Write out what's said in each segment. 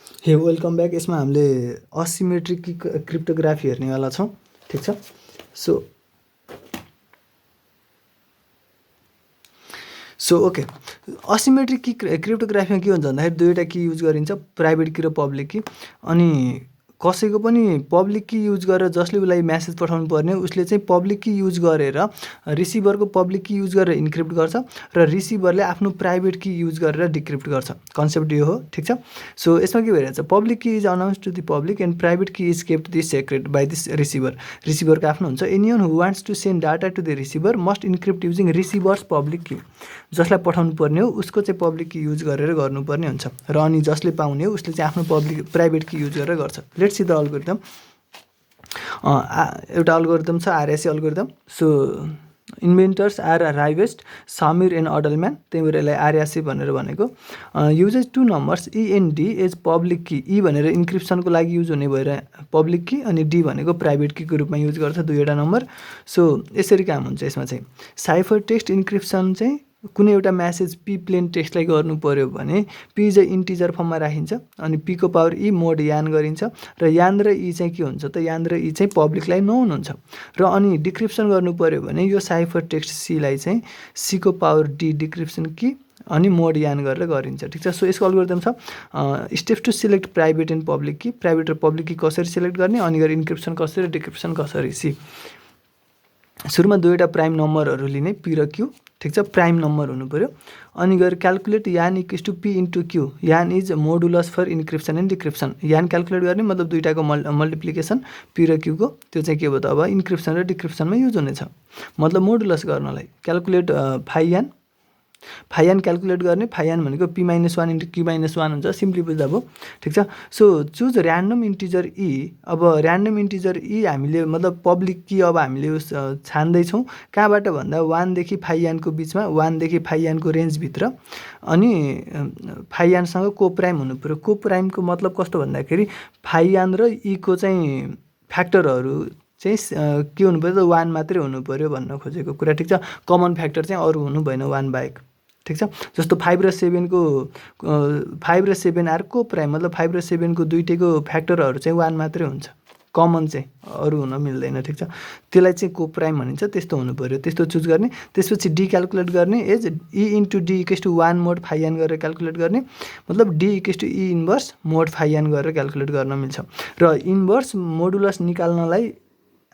हे welcome back. यसमा हामीले असिमेट्रिक क्रिप्टोग्राफी हेर्नेवाला छौँ। ठिक छ। सो ओके, असिमेट्रिक की क्रिप्टोग्राफीमा के हुन्छ भन्दाखेरि दुईवटा की युज गरिन्छ, प्राइभेट की र पब्लिक की। अनि कसैको पनि पब्लिक की युज गरेर जसले उसलाई म्यासेज पठाउनु पर्ने उसले चाहिँ पब्लिक की युज गरेर रिसिभरको पब्लिक की युज गरेर इन्क्रिप्ट गर्छ र रिसिभरले आफ्नो प्राइभेट की युज गरेर डिक्रिप्ट गर्छ। कन्सेप्ट यो हो। ठिक छ। सो यसमा के भइरहेछ, public key is announce to the public and private key is kept the secret by this receiver. रिसिभरको आफ्नो हुन्छ। Anyone who wants to send data to the receiver must encrypt using receiver's public key. जसलाई पठाउनु पर्ने हो उसको चाहिँ public key use गरेर गर्नुपर्ने हुन्छ र अनि जसले पाउने हो उसले चाहिँ आफ्नो प्राइभेट की युज गरेर गर्छ। Let's see the algorithm. एउटा अल्गोरिदम छ RSA algorithm. So inventors are Rivest, Shamir and Adleman, त्यही भएर यसलाई RSA भनेर भनेको। Uses two numbers E and D as public key. E भनेर इन्क्रिप्सनको लागि युज हुने भएर पब्लिक की, अनि D भनेको प्राइभेट कीको रूपमा युज गर्छ दुईवटा नम्बर। सो यसरी काम हुन्छ। यसमा चाहिँ साइफर टेक्स्ट इन्क्रिप्सन चाहिँ कुनै एउटा म्यासेज P प्लेन टेक्स्टलाई गर्नु पर्यो भने P चाहिँ इन्टिजर फर्ममा राखिन्छ, अनि P को पावर E मोड यान गरिन्छ र यान र E चाहिँ के हुन्छ त, यान र E चाहिँ पब्लिकलाई नोन हुन्छ। र अनि डिक्रिप्सन गर्नु पर्यो भने यो साइफर टेक्स्ट सीलाई चाहिँ C को पावर D डिक्रिप्सन की अनि मोड यान गरेर गरिन्छ। ठिक छ। सो यसको अल्गोरिदम छ steps to select private and public key. Private र पब्लिक की कसरी सिलेक्ट गर्ने, अनि गरी इन्क्रिप्सन कसरी, डिक्रिप्सन कसरी। सी सुरुमा दुईवटा प्राइम नम्बरहरू लिने P र Q। ठिक छ। प्राइम नम्बर हुनु पर्यो। अनि गएर calculate n equals to P into Q। N is modulus for encryption and decryption. N calculate गर्ने मतलब दुईटाको मल्टिप्लिकेसन P र Q को, त्यो चाहिँ के भयो त अब इन्क्रिप्सन र डिक्रिप्सनमा युज हुनेछ। मतलब मोडुलस गर्नलाई क्यालकुलेट फाइ यान क्यालकुलेट गर्ने। फाइ यान भनेको P - 1 इन्टु Q - 1 हुन्छ। सिम्पली बुझ्दा भयो। ठिक छ। So choose random integer E। अब ऱ्यान्डम इन्टिजर E हामीले मतलब पब्लिक की अब हामीले छान्दैछौँ कहाँबाट भन्दा 1 देखि फाइ यानको बिचमा, 1 देखि फाइ यानको रेन्जभित्र, अनि फाइ यानसँग को प्राइम हुनु पर्यो। को प्राइमको मतलब कस्तो भन्दाखेरि फाइ यान र E को चाहिँ फ्याक्टरहरू चाहिँ के हुनु पर्यो त, 1 मात्रै हुनु पर्यो भन्न खोजेको कुरा। ठिक छ। कमन फ्याक्टर चाहिँ अरू हुनु भएन 1 बाहेक। ठिक छ। जस्तो 5 र 7 आर को प्राइम मतलब 5 र 7 को दुईटैको फ्याक्टरहरू चाहिँ 1 मात्रै हुन्छ, कमन चाहिँ अरू हुन मिल्दैन। ठिक छ। त्यसलाई चाहिँ को प्राइम भनिन्छ। त्यस्तो हुनु पर्यो, त्यस्तो चुज गर्ने। त्यसपछि D क्यालकुलेट गर्ने as E into D equals to 1 mod phi n गरेर क्यालकुलेट गर्ने। मतलब D equals to E inverse mod phi n गरेर क्यालकुलेट गर्न मिल्छ। र इन्भर्स मोडुलस निकाल्नलाई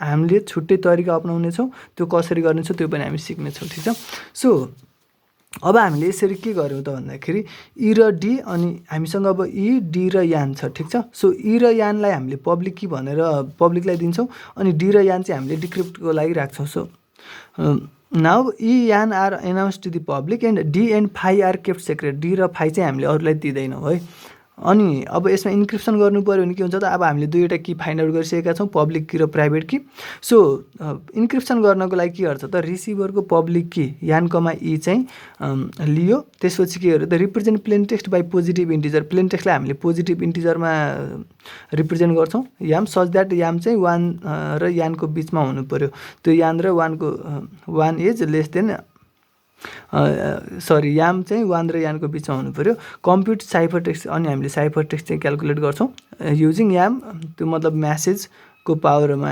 हामीले छुट्टै तरिका अपनाउनेछौँ। त्यो कसरी गर्नेछौँ त्यो पनि हामी सिक्नेछौँ। ठिक छ। सो अब हामीले यसरी के गर्यौँ त भन्दाखेरि E र D, अनि हामीसँग अब E, D र यान छ। ठिक छ। सो E र यानलाई हामीले पब्लिक की भनेर पब्लिकलाई दिन्छौँ, अनि D र यान चाहिँ हामीले डिक्रिप्टको लागि राख्छौँ। So now E and are announce to the public and D and phi are kept secret. D र फाइ चाहिँ हामीले अरूलाई दिँदैनौँ है। अनि अब यसमा इन्क्रिप्सन गर्नु पर्यो भने के हुन्छ त, अब हामीले दुईवटा की फाइन्ड आउट गरिसकेका छौँ, पब्लिक की र प्राइभेट की। सो इन्क्रिप्सन गर्नको लागि के गर्छ त, रिसिभरको पब्लिक की यान कमा E चाहिँ लियो। त्यसपछि के गर्यो त, represent plain text by positive integer. Plain टेक्स्टलाई हामीले पोजिटिभ इन्टिजरमा रिप्रेजेन्ट गर्छौँ। याम सच द्याट याम चाहिँ 1 र यानको बिचमा हुनु पर्यो। त्यो यान र 1 इज लेस देन याम चाहिँ 1 र यानको बिचमा हुनु पर्यो। कम्प्युट साइफर टेक्स्ट, अनि हामीले साइफर टेक्स्ट चाहिँ क्यालकुलेट गर्छौँ युजिङ याम, त्यो मतलब म्यासेजको पावरमा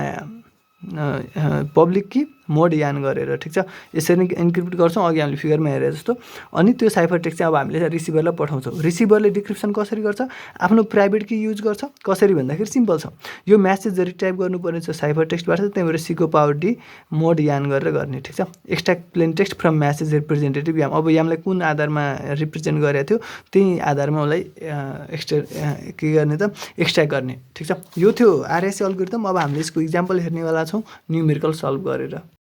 पब्लिक की मोड यान गरेर। ठिक छ। यसरी नै इन्क्रिप्ट गर्छौँ अघि हामीले फिगरमा हेरे जस्तो। अनि त्यो साइफर टेक्स्ट चाहिँ अब हामीले रिसिभरलाई पठाउँछौँ। रिसिभरले डिक्रिप्सन कसरी गर्छ, आफ्नो प्राइभेट की युज गर्छ। कसरी भन्दाखेरि सिम्पल छ, यो म्यासेज रिटाइप गर्नुपर्ने छ साइफर टेक्स्टबाट, त्यही भएर C को पावर D मोड यान गरेर गर्ने। ठिक छ। Extract plain text from message representative m. अब यामलाई कुन आधारमा रिप्रेजेन्ट गरेको थियो त्यही आधारमा उसलाई के गर्ने त, एक्सट्र्याक्ट गर्ने। ठिक छ। यो थियो RSA अल्गोरिदम। अब हामीले यसको इक्जाम्पल हेर्नेवाला छौँ न्युमेरिकल सल्भ गरेर।